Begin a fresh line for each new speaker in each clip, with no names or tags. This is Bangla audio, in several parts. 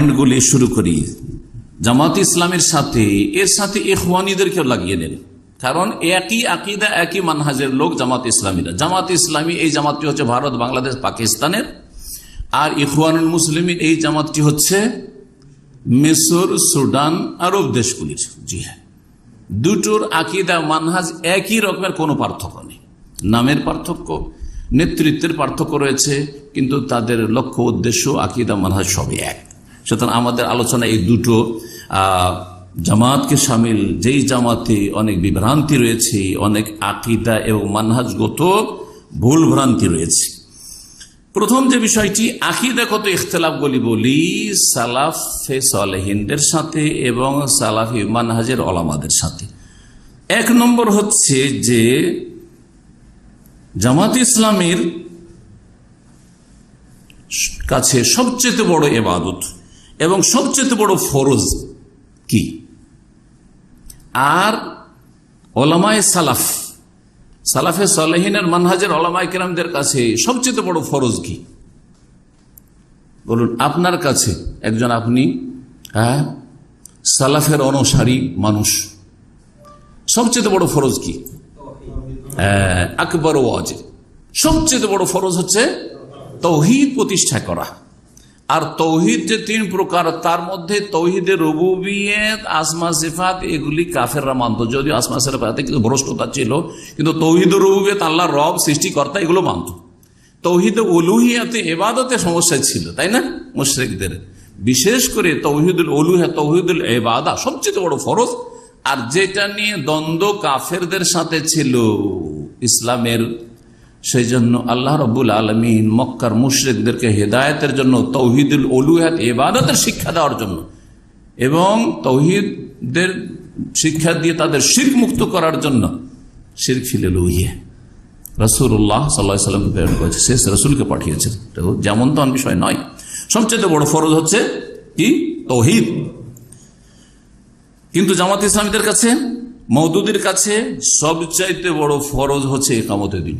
পয়েন্টগুলি শুরু করি। জামাত ইসলামের সাথে এর সাথে ইখওয়ানীদেরকেও লাগিয়ে নেন, কারণ একই আকীদা একই মানহাজের লোক জামাত ইসলামীরা। জামাত ইসলামী এই জামাতটি হচ্ছে ভারত, বাংলাদেশ, পাকিস্তানের, আর ইখওয়ানুল মুসলিমিন এই জামাতটি হচ্ছে মিশর, সুদান, আরব দেশগুলির। জি হ্যাঁ, দুটোর আকীদা মানহাজ একই রকমের, কোনো পার্থক্য নেই। নামের পার্থক্য, নেতৃত্বের পার্থক্য রয়েছে, কিন্তু তাদের লক্ষ্য, উদ্দেশ্য, আকীদা, মানহাজ সবই এক। সুতরাং আমাদের আলোচনা এই দুটো জামাতকে সামিল, যেই জামাতে অনেক বিভ্রান্তি রয়েছে, অনেক আকীদা এবং মানহাজগত ভুল ভ্রান্তি রয়েছে। প্রথম যে বিষয়টি আকীদাগত ইখতিলাফগুলি বলি, সালাফে সালেহিনদের সাথে এবং সালাফি মানহাজের ওলামাদের সাথে। এক নম্বর হচ্ছে যে জামাত ইসলামের কাছে সবচেয়ে বড় ইবাদত এবং সবচেয়ে বড় ফরজ কি, আর ওলামায়ে সালাফে সালেহিনের মানহাজের ওলামায়ে কেরামদের কাছে সবচেয়ে বড় ফরজ কি? বলুন আপনার কাছে, একজন আপনি সালাফের অনুসারী মানুষ, সবচেয়ে বড় ফরজ কি? আকবর ওয়াজিব, সবচেয়ে বড় ফরজ হচ্ছে তাওহীদ প্রতিষ্ঠা করা। আর তাওহীদ যে তিন প্রকার, তার মধ্যে তাওহীদের রুবুবিয়ত, আসমা সিফাত, এগুলি কাফেররা মানত, যদিও আসমা সিফাতে কিন্তু ভ্রষ্টতা ছিল, কিন্তু তাওহীদের রুবুবিয়ত, আল্লাহ রব, সৃষ্টিকর্তা, এগুলো মানত। তাওহীদে উলুহিয়াতে, ইবাদতে সমস্যা ছিল, তাই না? মুশরিকদের বিশেষ করে তাওহীদুল উলুহিয়া, তাওহীদুল ইবাদা সবচেয়ে বড় ফরজ। আর যেটা নিয়ে দ্বন্দ্ব কাফেরদের সাথে ছিল ইসলামের, সেই জন্য আল্লাহ রাব্বুল আলামিন মক্কার মুশরিকদেরকে হেদায়েতের জন্য তাওহীদুল উলুহিয়াত, ইবাদতের শিক্ষা দেওয়ার জন্য এবং তাওহীদের শিক্ষা দিয়ে তাদের শিরক মুক্ত করার জন্য শিরক ফিল উলুহিয়া রাসূলুল্লাহ সাল্লাল্লাহু আলাইহি ওয়াসাল্লামকে প্রেরণ করেছে, শেষ রাসূলকে পাঠিয়েছেন। যেমন তেমন বিষয় নয়, সবচেয়ে বড় ফরজ হচ্ছে কি? তাওহীদ। কিন্তু জামাত ইসলামীদের কাছে, মওদুদের কাছে সবচাইতে বড় ফরজ হচ্ছে ইকামতের দিন।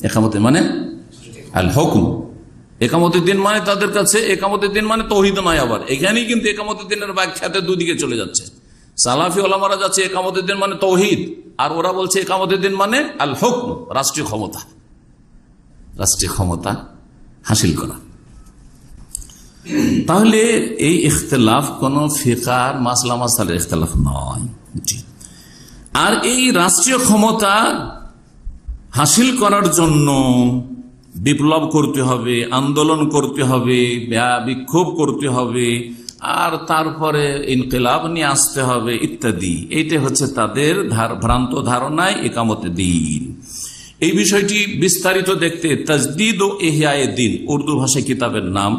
একামতের মানে আল হুকম, একামতের দিন মানে তাদের কাছে একামতের দিন মানে তাওহীদ নয়। আবার এখানেই কিন্তু একামতের দিনের ব্যাখ্যাতে দুদিকে চলে যাচ্ছে। সালাফি ওলামারা যাচ্ছে একামতের দিন মানে তাওহীদ, আর ওরা বলছে একামতের দিন মানে আল হুকম, রাষ্ট্রীয় ক্ষমতা, রাষ্ট্রীয় ক্ষমতা হাসিল করা। তাহলে এই ইখতিলাফ কোন ফিকার মাসলা মাসালের ইখতিলাফ নয়। আর এই রাষ্ট্রীয় ক্ষমতা হাসিল করার জন্য বিপ্লব করতে হবে, আন্দোলন করতে হবে, বিক্ষোভ করতে হবে, আর তারপরে ইনকিলাব নিয়ে আসতে হবে ইত্যাদি। এইটা হচ্ছে তাদের ভ্রান্ত ধারণায় ইকামতে দ্বীন। এই বিষয়টি বিস্তারিত দেখতে তাজদীদ ও ইহয়ায়ে দ্বীন, উর্দু ভাষায় কিতাবের নাম,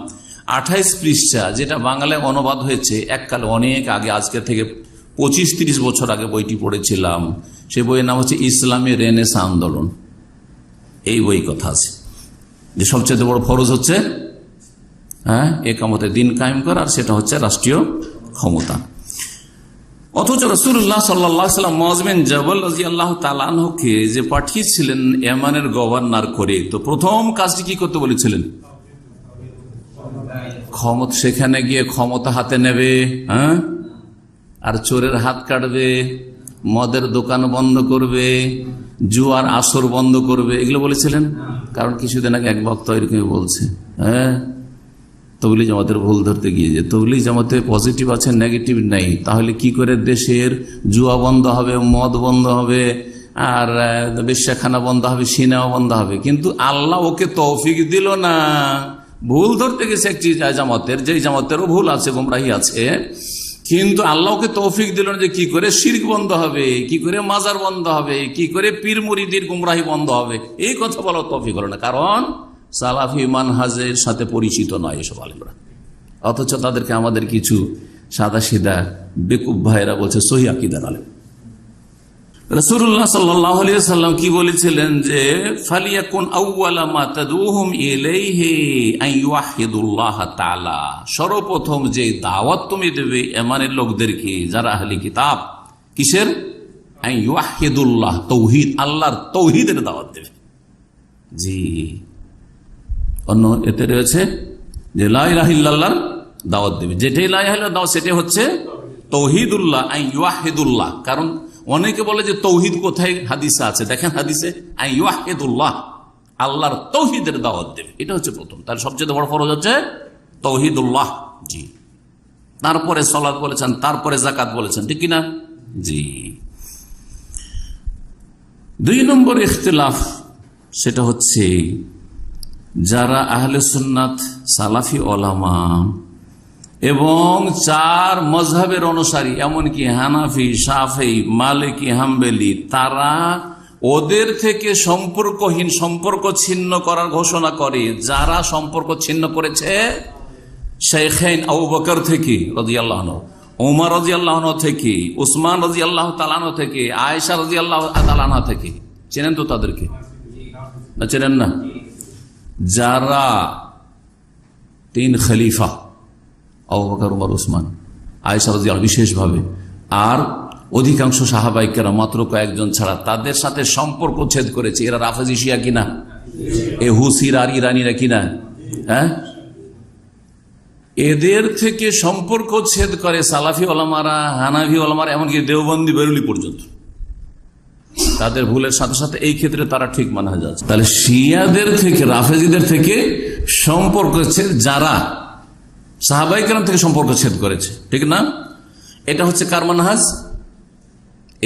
28 পৃষ্ঠা, যেটা বাংলায় অনুবাদ হয়েছে এককালে অনেক আগে, আজকে থেকে 25-30 বছর আগে বইটি পড়েছিলাম। সেই বইয়ের নাম হচ্ছে ইসলামী রেনেসাঁ আন্দোলন। এই বই কথা আছে যে সবচেয়ে বড় ফরজ হচ্ছে ইকামতে দ্বীন কায়েম করা, আর সেটা হচ্ছে রাষ্ট্রীয় ক্ষমতা। অথচ রাসূলুল্লাহ সাল্লাল্লাহু আলাইহি ওয়াসাল্লাম মুআয বিন জাবাল রাদিয়াল্লাহু তাআলা আনহুকে যে পাঠিয়েছিলেন ইয়ামানের গভর্নর করে, তো প্রথম কাজটি কি করতে বলেছিলেন? ক্ষমতা, সেখানে গিয়ে ক্ষমতা হাতে নেবে, আর চোরের হাত কাটবে, মদের দোকান বন্ধ করবে, জুয়ার আসর বন্ধ করবে, এগুলো বলেছিলেন। কারণ কিছুদিন আগে এক বক্তা এরকমই বলছে, তবলিগ জামাতের ভুল ধরতে গিয়ে যে তবলিগ জামাতে পজিটিভ আছে, নেগেটিভ নেই, তাহলে কি করে দেশের জুয়া বন্ধ হবে, মদ বন্ধ হবে, আর বেশ্যাখানা বন্ধ হবে, সিনেমা বন্ধ হবে? কিন্তু আল্লাহ ওকে তৌফিক দিল না, ভুল ধরতে গেছে একটি জামাতের, যে জামাতেরও ভুল আছে, গোমরাহি আছে, কিন্তু আল্লাহকে তৌফিক দিল না যে কি করে শিরক বন্ধ হবে, কি করে মাজার বন্ধ হবে, কি করে পীর মুরিদের গুমরাহি বন্ধ হবে, এই কথা বলা তৌফিক হলো না। কারণ সালাফি মানহাজের সাথে পরিচিত নয় এসব আলেমরা। অথচ তাদেরকে আমাদের কিছু সাদা সিধা বেকুব ভাইরা বলছে সহিহ আকীদার আলেম। রাসূলুল্লাহ সাল্লাল্লাহু আলাইহি ওয়াসাল্লাম কি বলেছিলেন যে ফালিয়াকুন আউওয়ালা মা তাদউহুম ইলাইহি আন ইউহিদুল্লাহ তাআলা, সর্বপ্রথম যে দাওয়াত তুমি দেবে ইমানের লোকদেরকে যারা আহলে কিতাব, কিসের? আন ইউহিদুল্লাহ, তাওহীদ, আল্লাহর তাওহীদের দাওয়াত দেবে। জি, অন্য এতে রয়েছে যে লা ইলাহা ইল্লাল্লাহর দাওয়াত দেবে। যেটাই লা ইলাহা ইল্লাল্লাহ দাওয়াত, সেটাই হচ্ছে তৌহিদুল্লাহ আই ইউহিদুল্লাহ। কারণ অনেকে বলে যে তৌহিদ কোথায় হাদিসে আছে, দেখেন হাদিসে আই ইউহিদুল্লাহ, আল্লাহর তৌহিদের দাওয়াত দেবে, এটা হচ্ছে প্রথম। তার সবচেয়ে বড় ফরজ হচ্ছে তৌহিদুল্লাহ। জি, তারপরে সালাত বলেছেন, তারপরে যাকাত বলেছেন, ঠিক কিনা? জি। 2 নম্বর ইখতিলাফ সেটা হচ্ছে যারা আহলে সুন্নাত সালাফি ওলামা এবং 4 মযহাবের অনুসারী, এমনকি হানাফি, শাফেঈ, মালিকি, হাম্বলি, তারা ওদের থেকে সম্পর্কহীন, সম্পর্ক ছিন্ন করার ঘোষণা করে। যারা সম্পর্ক ছিন্ন করেছে শাইখাইন আবু বকর থেকে রাদিয়াল্লাহু আনহু, ওমর রাদিয়াল্লাহু আনহু থেকে, উসমান রাদিয়াল্লাহু তাআলা আনহু থেকে, আয়েশা রাদিয়াল্লাহু তাআলা আনহা থেকে, চেনেন তো তাদেরকে? না চেনেন না? যারা 3 খলিফা আবু বকর, ওমর, উসমান, আয়েশা রাদিয়াল্লাহু বিশেষভাবে, আর অধিকাংশ সাহাবায়ে কেরাম মাত্র কয়েকজন ছাড়া তাদের সাথে সম্পর্ক ছেদ করেছে। এরা রাফেজি শিয়া কিনা? এ হুসির আর ইরানিরা কিনা? হ্যাঁ, এদের থেকে সম্পর্ক ছেদ করে সালাফি ওলামারা, হানাফি ওলামারা, এমনকি দেওবন্দি বেরুলি পর্যন্ত। তাদের ভুলের সাথে সাথে এই ক্ষেত্রে তারা ঠিক মানা যাচ্ছে। তাহলে শিয়াদের থেকে, রাফেজিদের থেকে সম্পর্ক ছেদ, যারা সাহাবায়ে কেরাম থেকে সম্পর্ক ছেদ করেছে, ঠিক না? এটা হচ্ছে কার মানহাজ?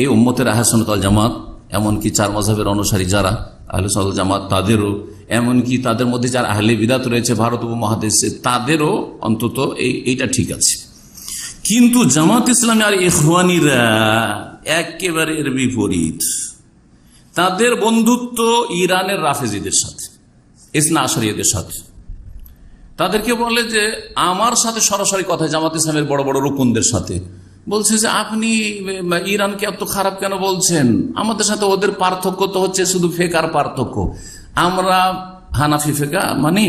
এই উম্মতের আহলে সুন্নাত ওয়াল জামাত, এমনকি 4 মাযহাবের অনুসারী যারা আহলে সুন্নাত ওয়াল জামাত, তাদেরও, এমনকি তাদের মধ্যে যারা আহলে বিদআত রয়েছে ভারত উপমহাদেশে, তাদেরও অন্তত এইটা ঠিক আছে। কিন্তু জামাত ইসলামী আর ইখওয়ানিরা একেবারে এর বিপরীত। তাদের বন্ধুত্ব ইরানের রাফেজিদের সাথে, ইসনা আশারিয়াদের সাথে। তাদেরকে বলে যে আমার সাথে সরাসরি কথা, জামাত ইসলামের বড় বড় রুকুনদের সাথে বলছে যে আপনি ইরানকে এত খারাপ কেন বলছেন? আমাদের সাথে ওদের পার্থক্য তো হচ্ছে শুধু ফেকার পার্থক্য। আমরা হানাফি ফেকা মানি,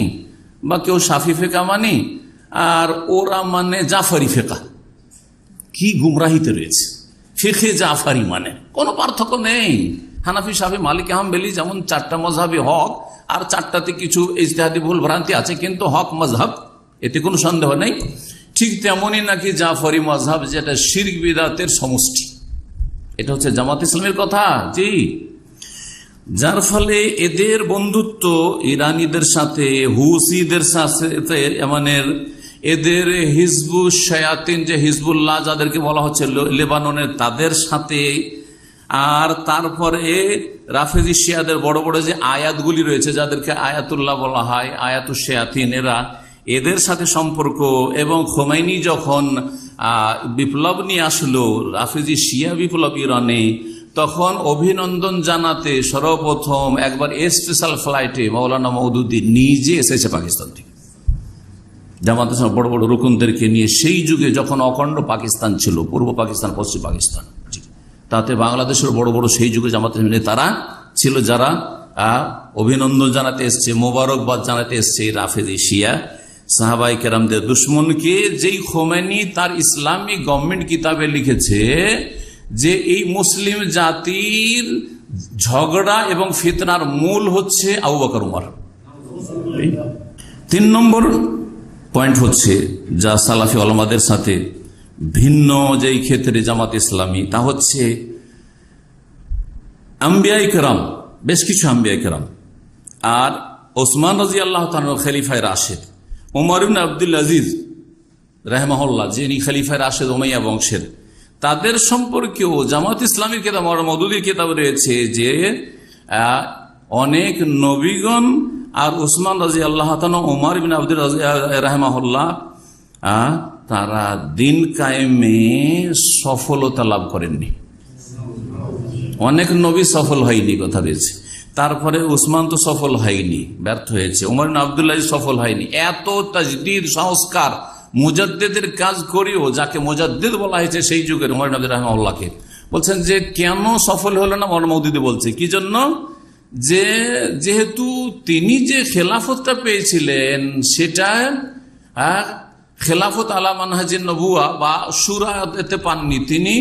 বা কেউ শাফি ফেকা মানি, আর ওরা মানে জাফরি ফেকা। কি গুমরাহিতে রয়েছে! ফিকহে জাফরি মানে কোনো পার্থক্য নেই। হানাফি, শাফি, মালিকি, হাম্বলি যেমন 4টা মযহাবই হক, আর 4টাতে কিছু ইজতিহাদি ভুল ভ্রান্তি আছে, কিন্তু হক মযহাব, এতে কোনো সন্দেহ নেই। ঠিক তেমনই নাকি জাফরি মযহাব, যেটা শিরক বিদআতের সমষ্টি। এটা হচ্ছে জামাত ইসলামের কথা। জি, যার ফলে এদের বন্ধুত্ব ইরানিদের সাথে, হুসিদের সাথে, মানে এদের হিজবুশ শায়াতিন, যে হিজবুল্লাহ যাদেরকে বলা হচ্ছে লেবাননের, তাদের সাথে, আর তারপরে রাফেজি শিয়াদের বড় বড় যে আয়াতগুলি রয়েছে, যাদেরকে আয়াতুল্লাহ বলা হয়, আয়াতুশ শায়াতিন, এদের সাথে সম্পর্ক। এবং খোমেনি যখন বিপ্লব নিয়ে আসলো, রাফেজি শিয়া বিপ্লব ইরানে, তখন অভিনন্দন জানাতে সর্বপ্রথম একবার স্পেশাল ফ্লাইটে মাওলানা মওদুদি নিজে এসেছে পাকিস্তান থেকে, জামাত ইসলামের বড় বড় রুকুনদেরকে নিয়ে। সেই যুগে যখন অখণ্ড পাকিস্তান ছিল, পূর্ব পাকিস্তান, পশ্চিম পাকিস্তান, তাতে বাংলাদেশের বড় বড় সেই যুগে জামাত ইসলামী তারা ছিল, যারা অভিনন্দন জানাতে এসছে, মোবারকবাদ জানাতে এসছে রাফেজি শিয়া সাহাবায়ে কেরামদের দুশ্মনকে। যেই খোমেনি তার ইসলামিক গভর্নমেন্ট কিতাবে লিখেছে যে এই মুসলিম জাতির ঝগড়া এবং ফিতনার মূল হচ্ছে আবু বকর, উমর। 3 নম্বর পয়েন্ট হচ্ছে যা সালাফি ওলামাদের সাথে ভিন্ন যেই ক্ষেত্রে জামাত ইসলামী, তা হচ্ছে আম্বিয়ায়ে কেরাম, বেশ কিছু আম্বিয়ায়ে কেরাম, আর ওসমান রাদিয়াল্লাহু তাআলা খলিফায়ে রাশিদ, ওমর ইবনে আব্দুল আজিজ রাহিমাহুল্লাহ, যিনি খলিফায়ে রাশিদ উমাইয়া বংশের, তাদের সম্পর্কেও জামাত ইসলামীর কিতাব মওদুদির কিতাবে রয়েছে যে অনেক নবীগণ আর ওসমান রাদিয়াল্লাহু তাআলা, ওমর ইবনে আব্দুল আজিজ রাহিমাহুল্লাহ, তারা দিন কায়েমে সফলতা লাভ করেননি। অনেক নবী সফল হয়নি, কথা রয়েছে। তারপরে উসমান তো সফল হয়নি, ব্যর্থ হয়েছে। ওমর ইবনে আব্দুল আজিজ সফল হয়নি। এত তাজদীদ, সংস্কার, মুজাদ্দিদের কাজ করেও, যাকে মুজাদ্দিদ বলা হয়েছে সেই যুগের ওমর ইবনে আব্দুল রাহিমাহুল্লাহকে, বলছেন যে কেন সফল হলো না? মওদুদি বলছে কি জন্য? যে যেহেতু তিনি যে খেলাফতটা পেয়েছিলেন সেটা খেলাফত আলা মানহাজিন নবুয়া বা শুরাতে পাননি, তিনি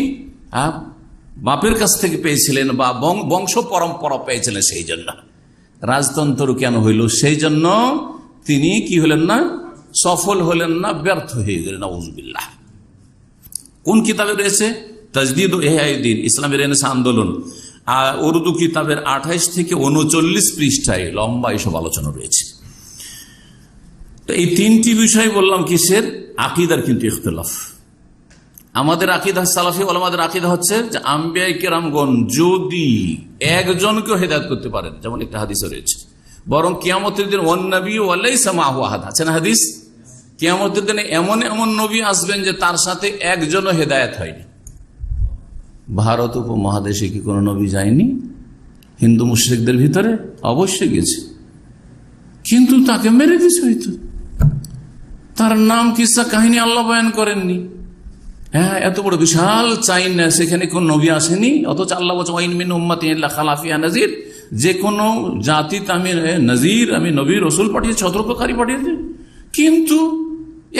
বাপের কাছ থেকে পেয়েছিলেন বা বংশ পরম্পরা পেয়েছিলেন। সেই জন্য রাজতন্ত্র কেন হইল? সেই জন্য তিনি কি হলেন না? সফল হলেন না, ব্যর্থ হয়ে গেলেন, নাউযুবিল্লাহ। কোন কিতাবে রয়েছে? তাজদীদ ইহয়াউদ্দিন, ইসলামের রেনেসাঁ আন্দোলন, উর্দু কিতাবের 28 থেকে 39 পৃষ্ঠায় লম্বা এসব আলোচনা রয়েছে। তো এই তিনটি বিষয় বললাম কিসের? আকীদার কিন্তু ইখতিলাফ। আমাদের আকীদা, সালাফি ওলামাদের আকীদা হচ্ছে যে আম্বিয়া কেরামগণ যদি একজনকেও হেদায়েত করতে পারেন, যেমন একটা হাদিসে রয়েছে, বরং কিয়ামতের দিন ওয়ান্নবী ওয়ালাইসা মাহু আহাদ, আছে না হাদিস? কিয়ামতের দিনে এমন এমন নবী আসবেন যে তার সাথে একজনও হেদায়েত হয়নি। ভারত উপমহাদেশে কি কোনো নবী যায়নি? হিন্দু মুশরিকদের ভিতরে অবশ্যই গেছে, কিন্তু তাকে মেরে দিয়েছে হয়তো। তার নাম কিসা কাহিনী আল্লাহ বয়ান করেননি। হ্যাঁ, এত বড় বিশাল চাইনা, সেখানে কোন নবী আসেনি, অথচ আল্লাহ বলছেন ওয়াইন মিন উম্মাতিন ইল্লা খালা ফিহা নাযীর, যে কোনো জাতিতে আমি নজির, আমি নবী রসুল পাঠিয়েছি, সতর্ককারী পাঠিয়েছি, কিন্তু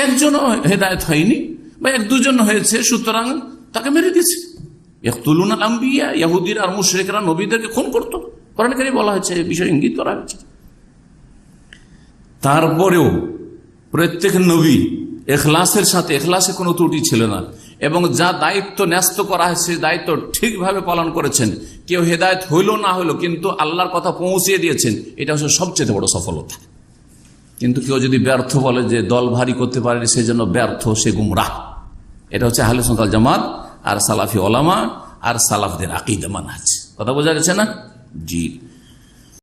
একজনও হেদায়েত হয়নি, বা এক দুজন হয়েছে, সুতরাং তাকে মেরে দিয়েছে। ইয়াকতুলুনাল আম্বিয়া, ইহুদিরা আর মুশরিকরা নবীদেরকে খুন করতো, কোরআনে কারিমে বলা হয়েছে, এই বিষয়ে ইঙ্গিত করা হয়েছে। তারপরেও প্রত্যেক নবী এখলাসের সাথে, এখলাসে কোনো ত্রুটি ছিল না, এবং যা দায়িত্ব ন্যস্ত করা হয়েছে দায়িত্ব ঠিকভাবে পালন করেছেন। কেউ হেদায়েত হইল না হইল, কিন্তু আল্লাহর কথা পৌঁছিয়ে দিয়েছেন, এটা হচ্ছে সবচেয়ে বড় সফলতা। কিন্তু কেউ যদি ব্যর্থ বলে যে দল ভারী করতে পারেনি সেই জন্য ব্যর্থ, সে গুমরাহ। এটা হচ্ছে আহলে সুন্নাত ওয়াল জামাত আর সালাফি ওলামা আর সালাফদের আকীদা মানহাজ। কথা বোঝা গেছে না? জি।